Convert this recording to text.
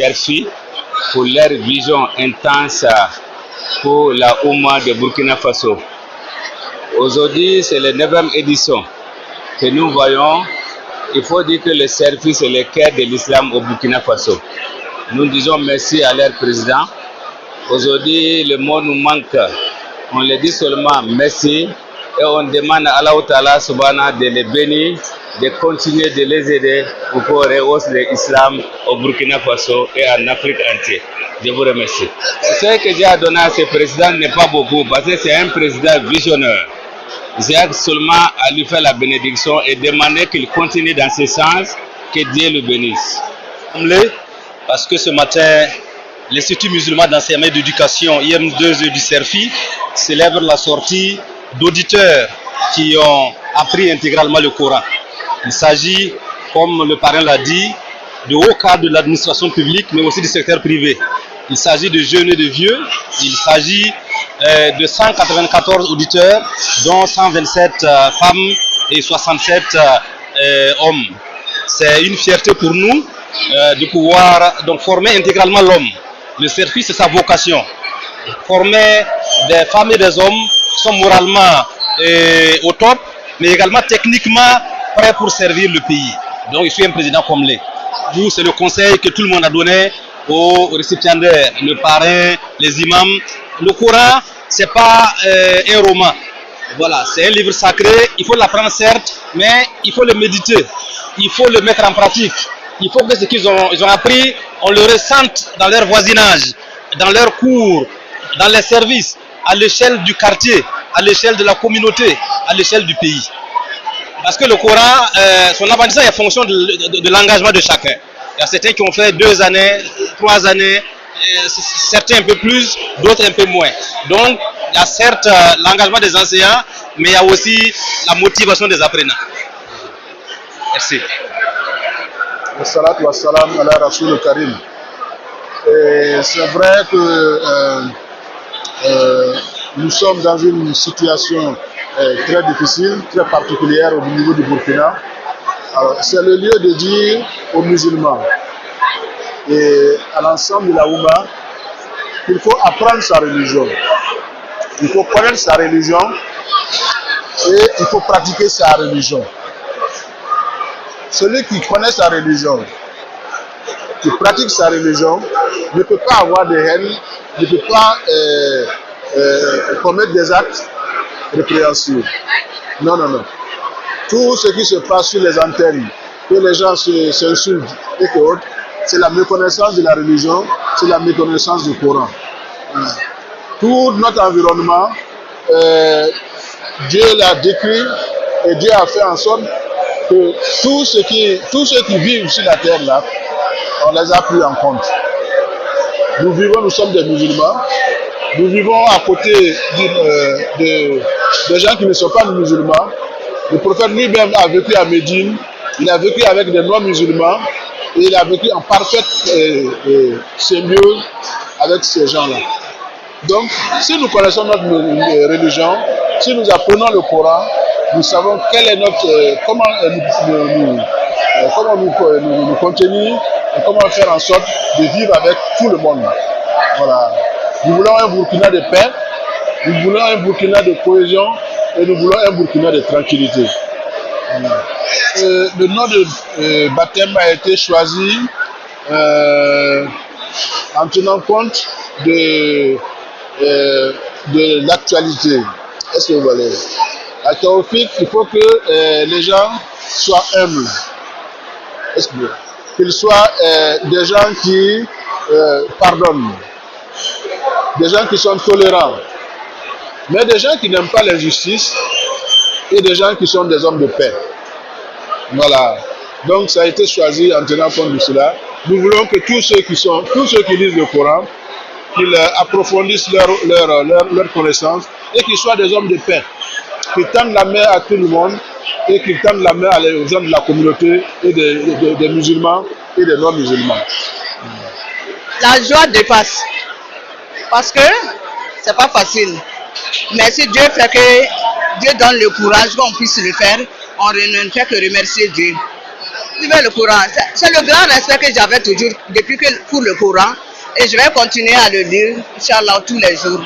Serfi pour leur vision intense pour la Oumma de Burkina Faso. Aujourd'hui, c'est la 9e édition que nous voyons. Il faut dire que le Serfi, c'est le cœur de l'islam au Burkina Faso. Nous disons merci à leur président. Aujourd'hui, le mot nous manque. On le dit seulement merci et on demande à Allah Ta'ala Subhana de les bénir, de continuer de les aider pour qu'on rehausse l'islam au Burkina Faso et en Afrique entière. Je vous remercie. Ce que j'ai à donner à ce président n'est pas beaucoup parce que c'est un président visionnaire. J'ai seulement à lui faire la bénédiction et demander qu'il continue dans ce sens, que Dieu le bénisse. Parce que ce matin, l'Institut musulman d'enseignement et d'éducation IM2E du Serfi célèbre la sortie d'auditeurs qui ont appris intégralement le Coran. Il s'agit, comme le parrain l'a dit, de hauts cadres de l'administration publique, mais aussi du secteur privé. Il s'agit de jeunes et de vieux. Il s'agit de 194 auditeurs, dont 127 femmes et 67 hommes. C'est une fierté pour nous de pouvoir donc former intégralement l'homme. Le Serfi, c'est sa vocation. Former des femmes et des hommes qui sont moralement au top, mais également techniquement prêts pour servir le pays. Donc, je suis un président comme lui. Vous, c'est le conseil que tout le monde a donné aux récipiendaires, le parrain, les imams. Le Coran, c'est pas un roman. Voilà, c'est un livre sacré. Il faut l'apprendre certes, mais il faut le méditer. Il faut le mettre en pratique. Il faut que ce qu'ils ont appris, on le ressente dans leur voisinage, dans leurs cours, dans les services, à l'échelle du quartier, à l'échelle de la communauté, à l'échelle du pays. Parce que le Coran, son apprentissage est en fonction de l'engagement de chacun. Il y a certains qui ont fait 2 années, 3 années, certains un peu plus, d'autres un peu moins. Donc, il y a certes l'engagement des enseignants, mais il y a aussi la motivation des apprenants. Merci. Wassalatu wassalam ala Rasoul Karim. C'est vrai que nous sommes dans une situation très difficile, très particulière au niveau du Burkina. C'est le lieu de dire aux musulmans et à l'ensemble de la Oumma qu'il faut apprendre sa religion. Il faut connaître sa religion et il faut pratiquer sa religion. Celui qui connaît sa religion, qui pratique sa religion, ne peut pas avoir de haine, ne peut pas commettre des actes répréhensibles. Non, non, non. Tout ce qui se passe sur les antennes, que les gens s'insultent et que autres, c'est la méconnaissance de la religion, c'est la méconnaissance du Coran. Tout notre environnement, Dieu l'a décrit et Dieu a fait en sorte que tous ceux qui vivent sur la terre là, on les a pris en compte. Nous sommes des musulmans, nous vivons à côté de gens qui ne sont pas musulmans. Le prophète lui-même a vécu à Médine, il a vécu avec des non-musulmans et il a vécu en parfaite symbiose avec ces gens-là. Donc, si nous connaissons notre religion, si nous apprenons le Coran, nous savons quel est comment nous contenir et comment faire en sorte de vivre avec tout le monde. Voilà. Nous voulons un Burkina de paix, nous voulons un Burkina de cohésion et nous voulons un Burkina de tranquillité. Voilà. Le nom de baptême a été choisi en tenant compte de l'actualité. Est-ce que vous voyez? À Taoufik, il faut que les gens soient humbles. Est-ce qu'ils soient des gens qui pardonnent, des gens qui sont tolérants, mais des gens qui n'aiment pas l'injustice et des gens qui sont des hommes de paix. Voilà. Donc ça a été choisi en tenant compte de cela. Nous voulons que tous ceux qui lisent le Coran, qu'ils approfondissent leur connaissance et qu'ils soient des hommes de paix, qu'ils tendent la main à tout le monde et qu'ils tendent la main aux gens de la communauté et des musulmans et des non-musulmans. La joie dépasse parce que c'est pas facile. Mais si Dieu fait que Dieu donne le courage qu'on puisse le faire, on ne fait que remercier Dieu. Vivez le courage. C'est le grand respect que j'avais toujours depuis que pour le Coran et je vais continuer à le lire, Inch'Allah, tous les jours.